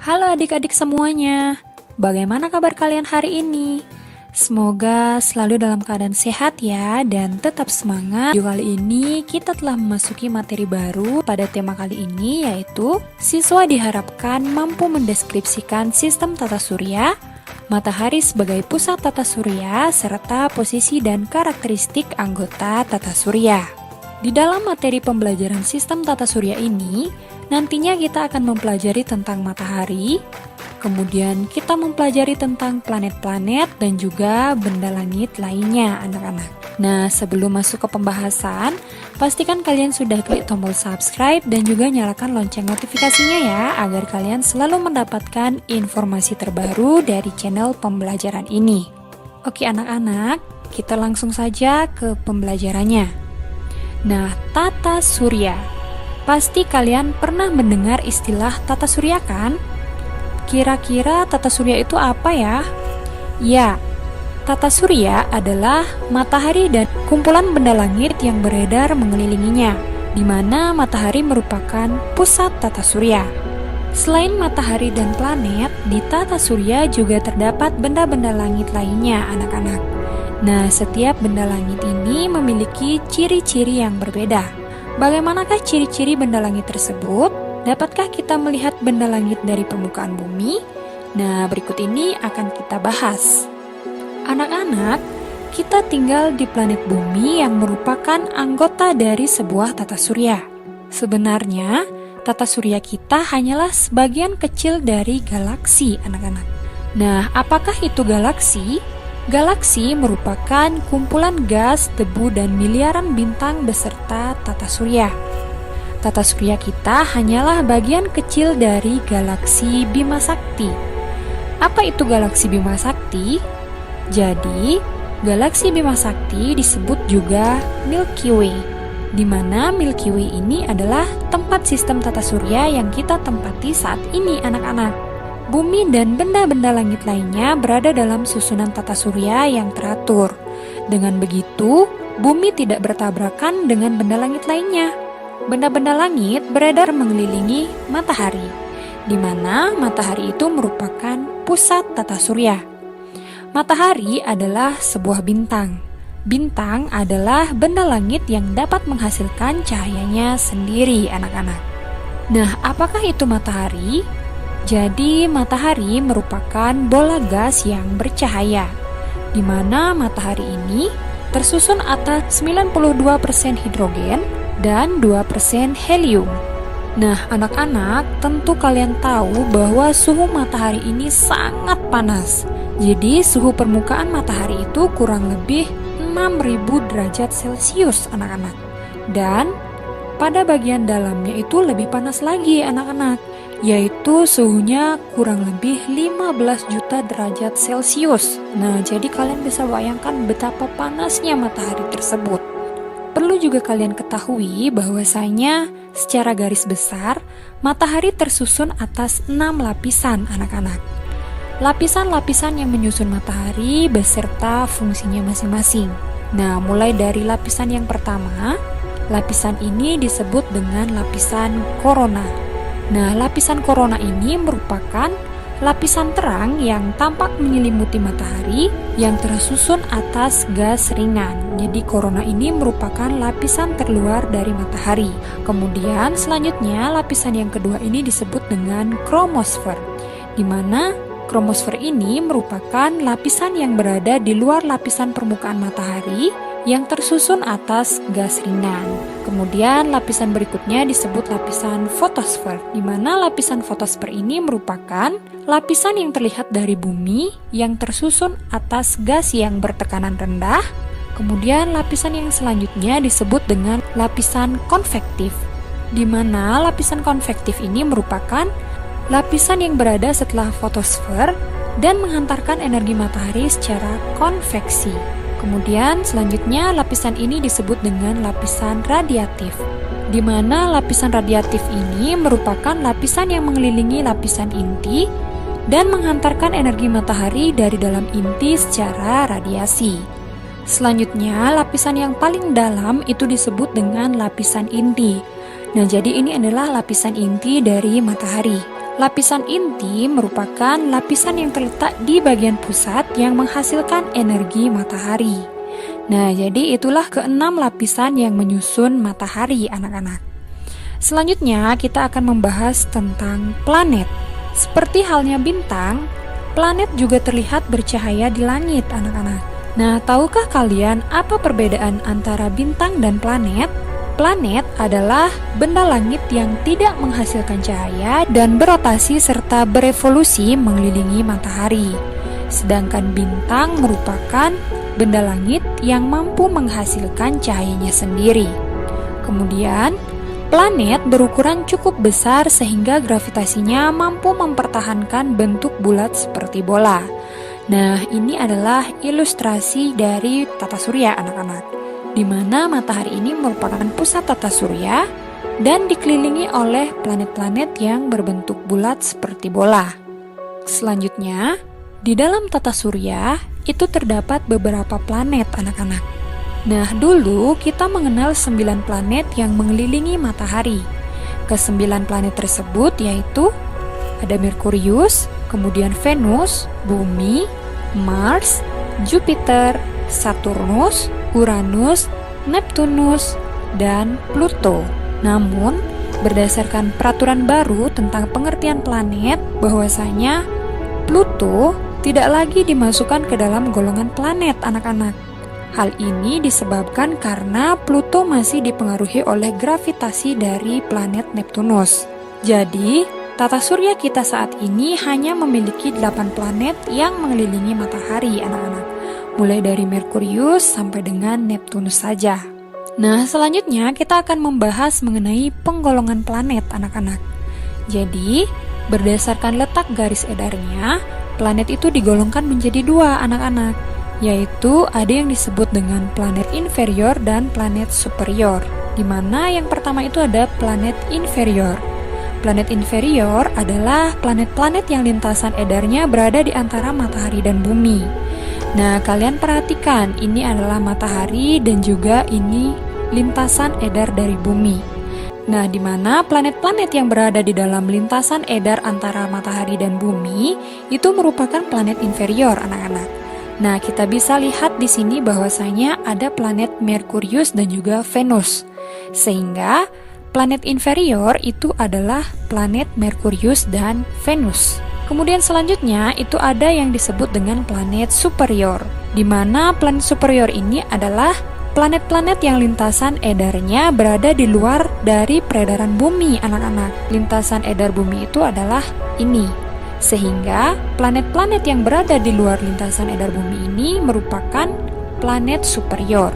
Halo adik-adik semuanya, bagaimana kabar kalian hari ini? Semoga selalu dalam keadaan sehat ya dan tetap semangat. Video kali ini kita telah memasuki materi baru pada tema kali ini, yaitu siswa diharapkan mampu mendeskripsikan sistem tata surya, matahari sebagai pusat tata surya, serta posisi dan karakteristik anggota tata surya. Di dalam materi pembelajaran sistem tata surya ini, nantinya kita akan mempelajari tentang matahari, kemudian kita mempelajari tentang planet-planet dan juga benda langit lainnya, anak-anak. Nah, sebelum masuk ke pembahasan, pastikan kalian sudah klik tombol subscribe dan juga nyalakan lonceng notifikasinya ya, agar kalian selalu mendapatkan informasi terbaru dari channel pembelajaran ini. Oke anak-anak, kita langsung saja ke pembelajarannya. Nah, tata surya. Pasti kalian pernah mendengar istilah tata surya kan? Kira-kira tata surya itu apa ya? Ya, tata surya adalah matahari dan kumpulan benda langit yang beredar mengelilinginya, di mana matahari merupakan pusat tata surya. Selain matahari dan planet, di tata surya juga terdapat benda-benda langit lainnya, anak-anak. Nah, setiap benda langit ini memiliki ciri-ciri yang berbeda. Bagaimanakah ciri-ciri benda langit tersebut? Dapatkah kita melihat benda langit dari permukaan bumi? Nah, berikut ini akan kita bahas. Anak-anak, kita tinggal di planet bumi yang merupakan anggota dari sebuah tata surya. Sebenarnya, tata surya kita hanyalah sebagian kecil dari galaksi, anak-anak. Nah, apakah itu galaksi? Galaksi merupakan kumpulan gas, debu, dan miliaran bintang beserta tata surya. Tata surya kita hanyalah bagian kecil dari galaksi Bima Sakti. Apa itu galaksi Bima Sakti? Jadi, galaksi Bima Sakti disebut juga Milky Way, di mana Milky Way ini adalah tempat sistem tata surya yang kita tempati saat ini, anak-anak. Bumi dan benda-benda langit lainnya berada dalam susunan tata surya yang teratur. Dengan begitu, bumi tidak bertabrakan dengan benda langit lainnya. Benda-benda langit beredar mengelilingi matahari, di mana matahari itu merupakan pusat tata surya. Matahari adalah sebuah bintang. Bintang adalah benda langit yang dapat menghasilkan cahayanya sendiri, anak-anak. Nah, apakah itu matahari? Jadi, matahari merupakan bola gas yang bercahaya, di mana matahari ini tersusun atas 92% hidrogen dan 2% helium. Nah, anak-anak, tentu kalian tahu bahwa suhu matahari ini sangat panas. Jadi, suhu permukaan matahari itu kurang lebih 6.000 derajat Celcius, anak-anak. Dan pada bagian dalamnya itu lebih panas lagi, anak-anak, yaitu suhunya kurang lebih 15 juta derajat Celcius. Nah, jadi kalian bisa bayangkan betapa panasnya matahari tersebut. Perlu juga kalian ketahui bahwasanya secara garis besar, matahari tersusun atas 6 lapisan, anak-anak. Lapisan-lapisan yang menyusun matahari beserta fungsinya masing-masing. Nah, mulai dari lapisan yang pertama, lapisan ini disebut dengan lapisan korona. Nah, lapisan korona ini merupakan lapisan terang yang tampak menyelimuti matahari yang tersusun atas gas ringan. Jadi korona ini merupakan lapisan terluar dari matahari. Kemudian selanjutnya lapisan yang kedua ini disebut dengan kromosfer, di mana kromosfer ini merupakan lapisan yang berada di luar lapisan permukaan matahari yang tersusun atas gas ringan. Kemudian lapisan berikutnya disebut lapisan fotosfer, di mana lapisan fotosfer ini merupakan lapisan yang terlihat dari bumi yang tersusun atas gas yang bertekanan rendah. Kemudian lapisan yang selanjutnya disebut dengan lapisan konvektif, di mana lapisan konvektif ini merupakan lapisan yang berada setelah fotosfer dan menghantarkan energi matahari secara konveksi. Kemudian selanjutnya lapisan ini disebut dengan lapisan radiatif, di mana lapisan radiatif ini merupakan lapisan yang mengelilingi lapisan inti dan menghantarkan energi matahari dari dalam inti secara radiasi. Selanjutnya, lapisan yang paling dalam itu disebut dengan lapisan inti. Nah, jadi ini adalah lapisan inti dari matahari. Lapisan inti merupakan lapisan yang terletak di bagian pusat yang menghasilkan energi matahari. Nah, jadi itulah keenam lapisan yang menyusun matahari, anak-anak. Selanjutnya, kita akan membahas tentang planet. Seperti halnya bintang, planet juga terlihat bercahaya di langit, anak-anak. Nah, tahukah kalian apa perbedaan antara bintang dan planet? Planet adalah benda langit yang tidak menghasilkan cahaya dan berotasi serta berevolusi mengelilingi matahari. Sedangkan bintang merupakan benda langit yang mampu menghasilkan cahayanya sendiri. Kemudian, planet berukuran cukup besar sehingga gravitasinya mampu mempertahankan bentuk bulat seperti bola. Nah, ini adalah ilustrasi dari tata surya, anak-anak, di mana matahari ini merupakan pusat tata surya dan dikelilingi oleh planet-planet yang berbentuk bulat seperti bola. Selanjutnya, di dalam tata surya itu terdapat beberapa planet, anak-anak. Nah, dulu kita mengenal 9 planet yang mengelilingi matahari. Ke-9 planet tersebut yaitu ada Merkurius, kemudian Venus, Bumi, Mars, Jupiter, Saturnus, Uranus, Neptunus, dan Pluto. Namun, berdasarkan peraturan baru tentang pengertian planet, bahwasanya Pluto tidak lagi dimasukkan ke dalam golongan planet, anak-anak. Hal ini disebabkan karena Pluto masih dipengaruhi oleh gravitasi dari planet Neptunus. Jadi, tata surya kita saat ini hanya memiliki 8 planet yang mengelilingi matahari, anak-anak. Mulai dari Merkurius sampai dengan Neptunus saja. Nah, selanjutnya kita akan membahas mengenai penggolongan planet, anak-anak. Jadi, berdasarkan letak garis edarnya, planet itu digolongkan menjadi 2, anak-anak, yaitu ada yang disebut dengan planet inferior dan planet superior, di mana yang pertama itu ada planet inferior. Planet inferior adalah planet-planet yang lintasan edarnya berada di antara matahari dan bumi. Nah, kalian perhatikan, ini adalah matahari dan juga ini lintasan edar dari bumi. Nah, di mana planet-planet yang berada di dalam lintasan edar antara matahari dan bumi itu merupakan planet inferior, anak-anak. Nah, kita bisa lihat di sini bahwasanya ada planet Merkurius dan juga Venus. Sehingga planet inferior itu adalah planet Merkurius dan Venus. Kemudian selanjutnya itu ada yang disebut dengan planet superior, di mana planet superior ini adalah planet-planet yang lintasan edarnya berada di luar dari peredaran bumi, anak-anak. Lintasan edar bumi itu adalah ini. Sehingga planet-planet yang berada di luar lintasan edar bumi ini merupakan planet superior,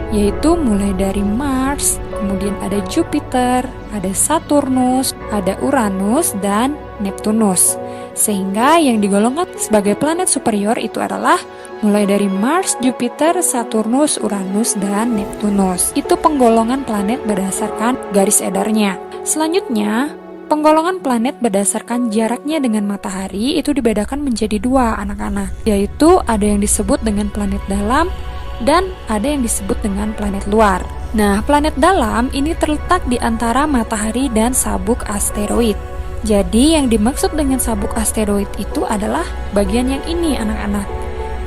yaitu mulai dari Mars, kemudian ada Jupiter, ada Saturnus, ada Uranus, dan Neptunus. Sehingga yang digolongkan sebagai planet superior itu adalah mulai dari Mars, Jupiter, Saturnus, Uranus, dan Neptunus. Itu penggolongan planet berdasarkan garis edarnya. Selanjutnya, penggolongan planet berdasarkan jaraknya dengan matahari itu dibedakan menjadi 2, anak-anak, yaitu ada yang disebut dengan planet dalam dan ada yang disebut dengan planet luar. Nah, planet dalam ini terletak di antara matahari dan sabuk asteroid. Jadi, yang dimaksud dengan sabuk asteroid itu adalah bagian yang ini, anak-anak.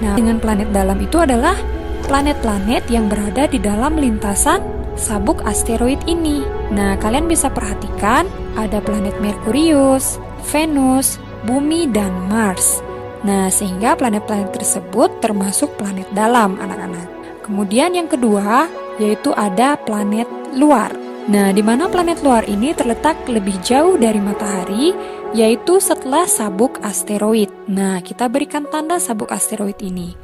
Nah, dengan planet dalam itu adalah planet-planet yang berada di dalam lintasan sabuk asteroid ini. Nah, kalian bisa perhatikan ada planet Merkurius, Venus, Bumi, dan Mars. Nah, sehingga planet-planet tersebut termasuk planet dalam, anak-anak. Kemudian yang kedua, yaitu ada planet luar. Nah, di mana planet luar ini terletak lebih jauh dari matahari, yaitu setelah sabuk asteroid. Nah, kita berikan tanda sabuk asteroid ini.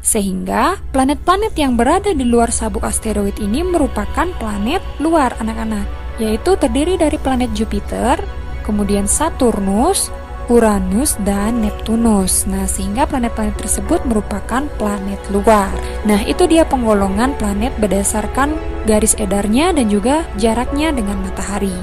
Sehingga planet-planet yang berada di luar sabuk asteroid ini merupakan planet luar, anak-anak, yaitu terdiri dari planet Jupiter, kemudian Saturnus, Uranus, dan Neptunus. Nah, sehingga planet-planet tersebut merupakan planet luar. Nah, itu dia penggolongan planet berdasarkan garis edarnya dan juga jaraknya dengan matahari.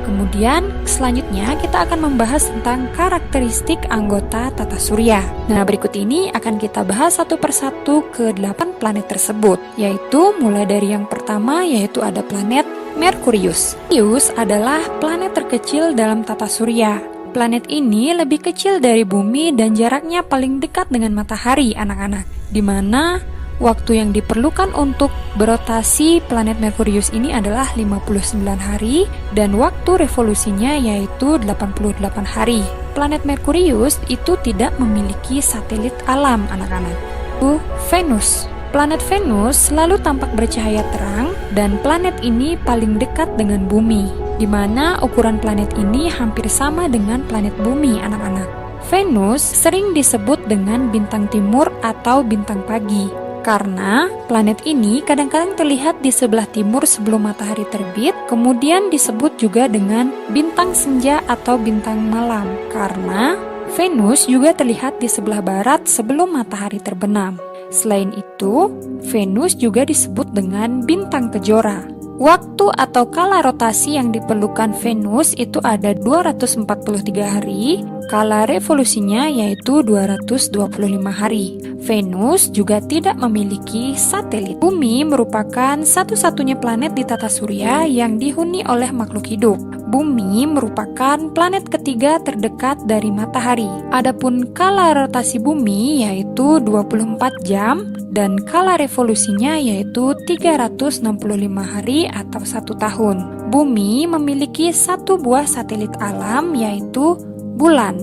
Kemudian selanjutnya kita akan membahas tentang karakteristik anggota tata surya. Nah, berikut ini akan kita bahas satu persatu ke-8 planet tersebut, yaitu mulai dari yang pertama yaitu ada planet Merkurius. Merkurius adalah planet terkecil dalam tata surya. Planet ini lebih kecil dari bumi dan jaraknya paling dekat dengan matahari, anak-anak. Di mana waktu yang diperlukan untuk berotasi planet Merkurius ini adalah 59 hari dan waktu revolusinya yaitu 88 hari. Planet Merkurius itu tidak memiliki satelit alam, anak-anak. Venus. Planet Venus selalu tampak bercahaya terang dan planet ini paling dekat dengan bumi, di mana ukuran planet ini hampir sama dengan planet bumi, anak-anak. Venus sering disebut dengan bintang timur atau bintang pagi, karena planet ini kadang-kadang terlihat di sebelah timur sebelum matahari terbit, kemudian disebut juga dengan bintang senja atau bintang malam, karena Venus juga terlihat di sebelah barat sebelum matahari terbenam. Selain itu, Venus juga disebut dengan bintang kejora. Waktu atau kala rotasi yang diperlukan Venus itu ada 243 hari, kala revolusinya yaitu 225 hari. Venus juga tidak memiliki satelit. Bumi merupakan satu-satunya planet di tata surya yang dihuni oleh makhluk hidup. Bumi merupakan planet ketiga terdekat dari matahari. Adapun kala rotasi bumi yaitu 24 jam dan kala revolusinya yaitu 365 hari atau 1 tahun. Bumi memiliki satu buah satelit alam yaitu bulan.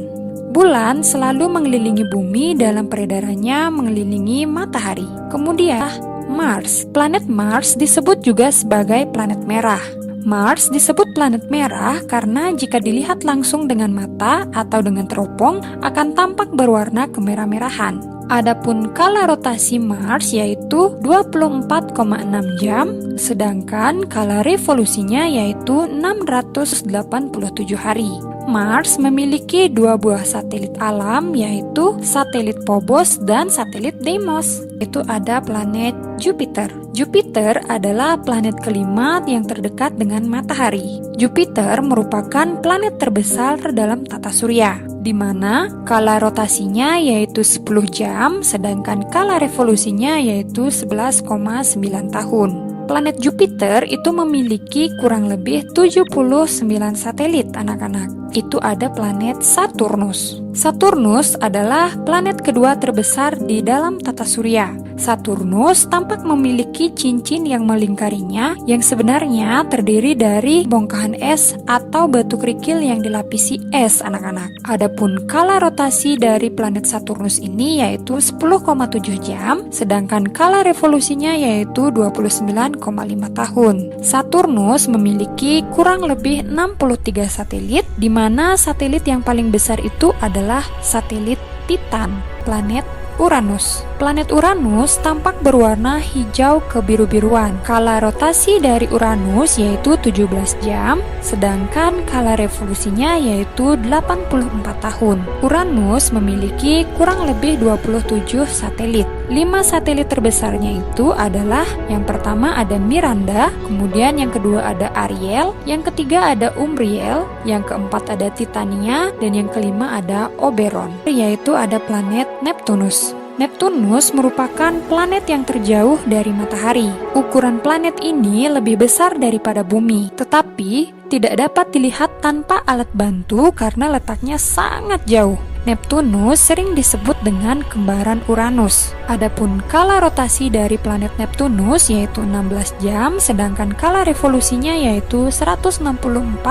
Bulan selalu mengelilingi bumi dalam peredarannya mengelilingi matahari. Kemudian Mars. Planet Mars disebut juga sebagai planet merah. Mars disebut planet merah karena jika dilihat langsung dengan mata atau dengan teropong akan tampak berwarna kemerah-merahan. Adapun kala rotasi Mars yaitu 24,6 jam, sedangkan kala revolusinya yaitu 687 hari. Mars memiliki dua buah satelit alam yaitu satelit Phobos dan satelit Deimos. Itu ada planet Jupiter. Jupiter adalah planet kelima yang terdekat dengan matahari. Jupiter merupakan planet terbesar dalam tata surya, di mana kala rotasinya yaitu 10 jam, sedangkan kala revolusinya yaitu 11,9 tahun. Planet Jupiter itu memiliki kurang lebih 79 satelit, anak-anak. Itu ada planet Saturnus. Saturnus adalah planet kedua terbesar di dalam tata surya. Saturnus tampak memiliki cincin yang melingkarinya yang sebenarnya terdiri dari bongkahan es atau batu kerikil yang dilapisi es, anak-anak. Adapun kala rotasi dari planet Saturnus ini yaitu 10,7 jam, sedangkan kala revolusinya yaitu 29,5 tahun. Saturnus memiliki kurang lebih 63 satelit, di mana satelit yang paling besar itu adalah satelit Titan, planet Uranus. Planet Uranus tampak berwarna hijau kebiru-biruan. Kala rotasi dari Uranus yaitu 17 jam, sedangkan kala revolusinya yaitu 84 tahun. Uranus memiliki kurang lebih 27 satelit. 5 satelit terbesarnya itu adalah yang pertama ada Miranda, kemudian yang kedua ada Ariel, yang ketiga ada Umbriel, yang keempat ada Titania, dan yang kelima ada Oberon, yaitu ada planet Neptunus. Neptunus merupakan planet yang terjauh dari matahari. Ukuran planet ini lebih besar daripada bumi, tetapi tidak dapat dilihat tanpa alat bantu karena letaknya sangat jauh. Neptunus sering disebut dengan kembaran Uranus. Adapun kala rotasi dari planet Neptunus yaitu 16 jam, sedangkan kala revolusinya yaitu 164,8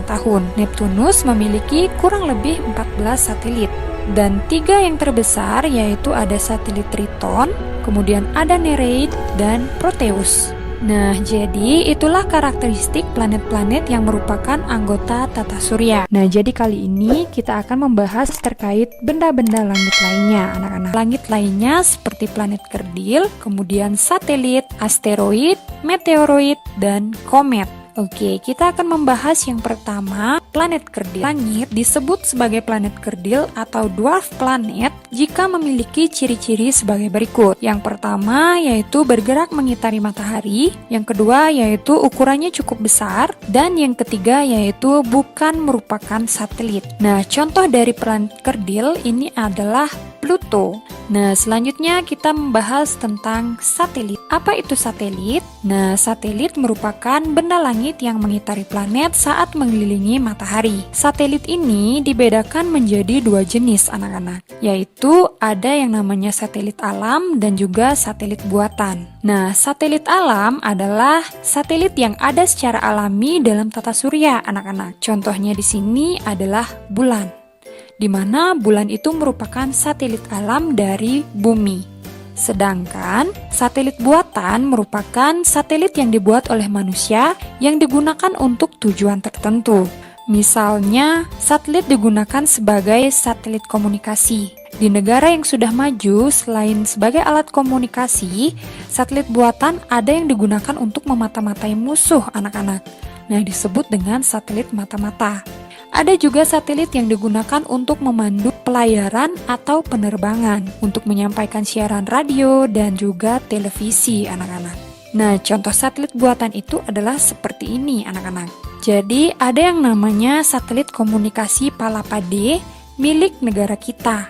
tahun. Neptunus memiliki kurang lebih 14 satelit. Dan 3 yang terbesar yaitu ada satelit Triton, kemudian ada Nereid, dan Proteus. Nah, jadi itulah karakteristik planet-planet yang merupakan anggota tata surya. Nah, jadi kali ini kita akan membahas terkait benda-benda langit lainnya, anak-anak. Langit lainnya seperti planet kerdil, kemudian satelit, asteroid, meteoroid, dan komet. Oke, kita akan membahas yang pertama, planet kerdil. Langit disebut sebagai planet kerdil atau dwarf planet jika memiliki ciri-ciri sebagai berikut. Yang pertama yaitu bergerak mengitari matahari, yang kedua yaitu ukurannya cukup besar, dan yang ketiga yaitu bukan merupakan satelit. Nah, contoh dari planet kerdil ini adalah Pluto. Nah, selanjutnya kita membahas tentang satelit. Apa itu satelit? Nah, satelit merupakan benda langit yang mengitari planet saat mengelilingi matahari. Satelit ini dibedakan menjadi dua jenis anak-anak, yaitu ada yang namanya satelit alam dan juga satelit buatan. Nah, satelit alam adalah satelit yang ada secara alami dalam tata surya, anak-anak. Contohnya di sini adalah bulan, di mana bulan itu merupakan satelit alam dari bumi. Sedangkan satelit buatan merupakan satelit yang dibuat oleh manusia yang digunakan untuk tujuan tertentu. Misalnya, satelit digunakan sebagai satelit komunikasi. Di negara yang sudah maju, selain sebagai alat komunikasi, satelit buatan ada yang digunakan untuk memata-matai musuh, anak-anak. Nah, disebut dengan satelit mata-mata. Ada juga satelit yang digunakan untuk memandu pelayaran atau penerbangan, untuk menyampaikan siaran radio dan juga televisi, anak-anak. Nah, contoh satelit buatan itu adalah seperti ini, anak-anak. Jadi, ada yang namanya satelit komunikasi Palapa D milik negara kita.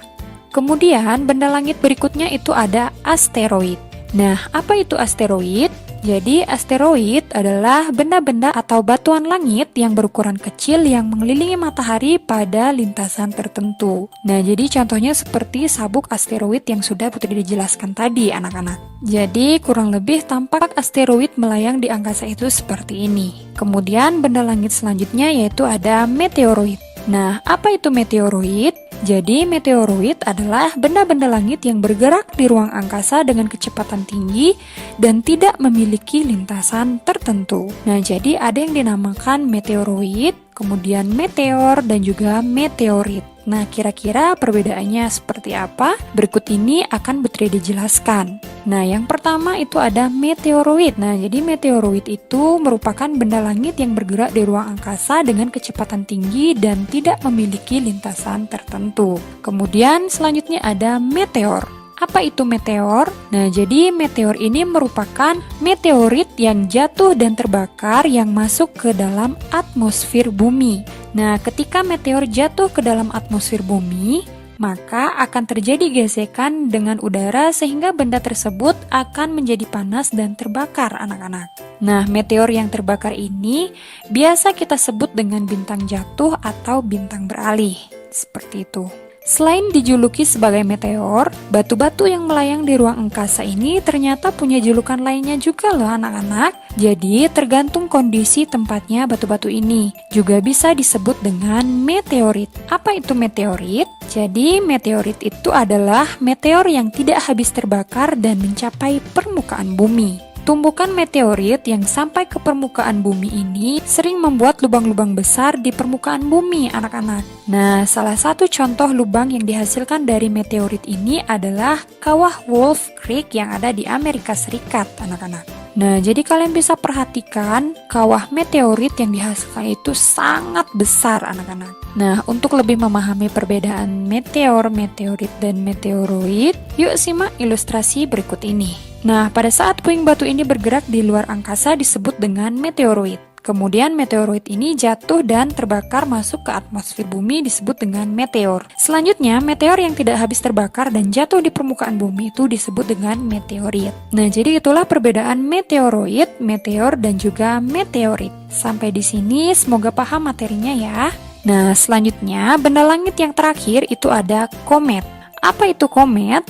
Kemudian, benda langit berikutnya itu ada asteroid. Nah, apa itu asteroid? Jadi, asteroid adalah benda-benda atau batuan langit yang berukuran kecil yang mengelilingi matahari pada lintasan tertentu. Nah, jadi contohnya seperti sabuk asteroid yang sudah Putri dijelaskan tadi, anak-anak. Jadi, kurang lebih tampak asteroid melayang di angkasa itu seperti ini. Kemudian, benda langit selanjutnya yaitu ada meteoroid. Nah, apa itu meteoroid? Jadi, meteoroid adalah benda-benda langit yang bergerak di ruang angkasa dengan kecepatan tinggi dan tidak memiliki lintasan tertentu. Nah, jadi ada yang dinamakan meteoroid, kemudian meteor, dan juga meteorit. Nah, kira-kira perbedaannya seperti apa? Berikut ini akan Putri dijelaskan. Nah, yang pertama itu ada meteoroid. Nah, jadi meteoroid itu merupakan benda langit yang bergerak di ruang angkasa dengan kecepatan tinggi dan tidak memiliki lintasan tertentu. Kemudian selanjutnya ada meteor. Apa itu meteor? Nah, jadi meteor ini merupakan meteorit yang jatuh dan terbakar yang masuk ke dalam atmosfer bumi. Nah, ketika meteor jatuh ke dalam atmosfer bumi, maka akan terjadi gesekan dengan udara sehingga benda tersebut akan menjadi panas dan terbakar, anak-anak. Nah, meteor yang terbakar ini biasa kita sebut dengan bintang jatuh atau bintang beralih. Seperti itu. Selain dijuluki sebagai meteor, batu-batu yang melayang di ruang angkasa ini ternyata punya julukan lainnya juga loh, anak-anak. Jadi, tergantung kondisi tempatnya batu-batu ini. Juga bisa disebut dengan meteorit. Apa itu meteorit? Jadi, meteorit itu adalah meteor yang tidak habis terbakar dan mencapai permukaan bumi. Tumbukan meteorit yang sampai ke permukaan bumi ini sering membuat lubang-lubang besar di permukaan bumi, anak-anak. Nah, salah satu contoh lubang yang dihasilkan dari meteorit ini adalah kawah Wolf Creek yang ada di Amerika Serikat, anak-anak. Nah, jadi kalian bisa perhatikan kawah meteorit yang dihasilkan itu sangat besar, anak-anak. Nah, untuk lebih memahami perbedaan meteor, meteorit, dan meteoroid, yuk simak ilustrasi berikut ini. Nah, pada saat puing batu ini bergerak di luar angkasa disebut dengan meteoroid. Kemudian meteoroid ini jatuh dan terbakar masuk ke atmosfer bumi disebut dengan meteor. Selanjutnya, meteor yang tidak habis terbakar dan jatuh di permukaan bumi itu disebut dengan meteorit. Nah, jadi itulah perbedaan meteoroid, meteor, dan juga meteorit. Sampai di sini semoga paham materinya ya. Nah, selanjutnya benda langit yang terakhir itu ada komet. Apa itu komet?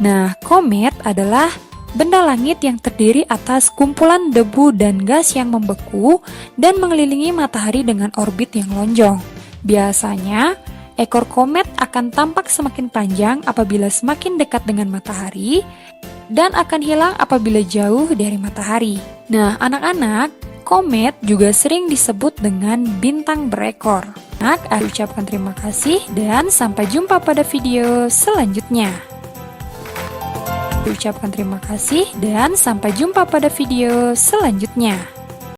Nah, komet adalah benda langit yang terdiri atas kumpulan debu dan gas yang membeku dan mengelilingi matahari dengan orbit yang lonjong. Biasanya, ekor komet akan tampak semakin panjang apabila semakin dekat dengan matahari dan akan hilang apabila jauh dari matahari. Nah, anak-anak, komet juga sering disebut dengan bintang berekor. Aku ucapkan terima kasih dan sampai jumpa pada video selanjutnya. Ucapkan terima kasih dan sampai jumpa pada video selanjutnya.